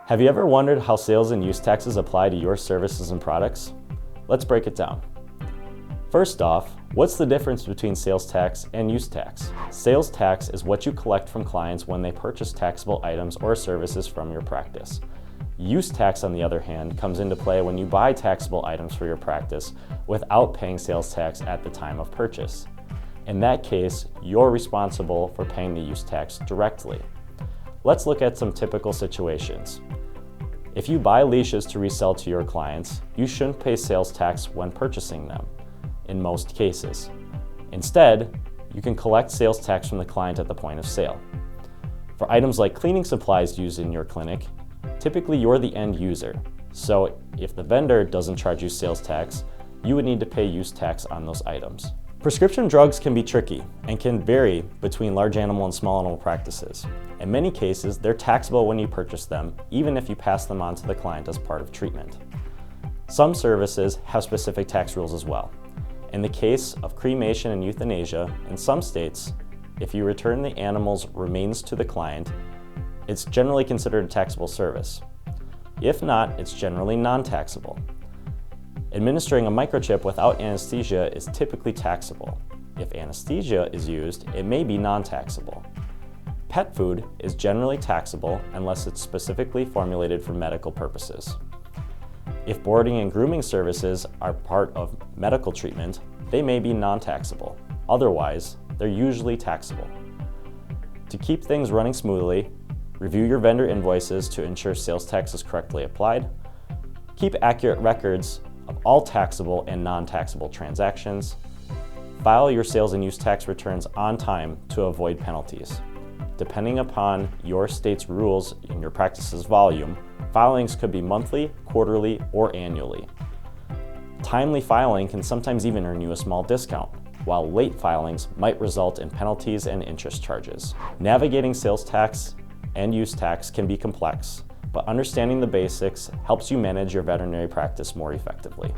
Have you ever wondered how sales and use taxes apply to your services and products? Let's break it down. First off, what's the difference between sales tax and use tax? Sales tax is what you collect from clients when they purchase taxable items or services from your practice. Use tax, on the other hand, comes into play when you buy taxable items for your practice without paying sales tax at the time of purchase. In that case, you're responsible for paying the use tax directly. Let's look at some typical situations. If you buy leashes to resell to your clients, you shouldn't pay sales tax when purchasing them, in most cases. Instead, you can collect sales tax from the client at the point of sale. For items like cleaning supplies used in your clinic, typically you're the end user, so if the vendor doesn't charge you sales tax, you would need to pay use tax on those items. Prescription drugs can be tricky and can vary between large animal and small animal practices. In many cases, they're taxable when you purchase them, even if you pass them on to the client as part of treatment. Some services have specific tax rules as well. In the case of cremation and euthanasia, in some states, if you return the animal's remains to the client, it's generally considered a taxable service. If not, it's generally non-taxable. Administering a microchip without anesthesia is typically taxable. If anesthesia is used, it may be non-taxable. Pet food is generally taxable unless it's specifically formulated for medical purposes. If boarding and grooming services are part of medical treatment, they may be non-taxable. Otherwise, they're usually taxable. To keep things running smoothly, review your vendor invoices to ensure sales tax is correctly applied. Keep accurate records of all taxable and non-taxable transactions. File your sales and use tax returns on time to avoid penalties. Depending upon your state's rules and your practice's volume, filings could be monthly, quarterly, or annually. Timely filing can sometimes even earn you a small discount, while late filings might result in penalties and interest charges. Navigating sales tax and use tax can be complex, but understanding the basics helps you manage your veterinary practice more effectively.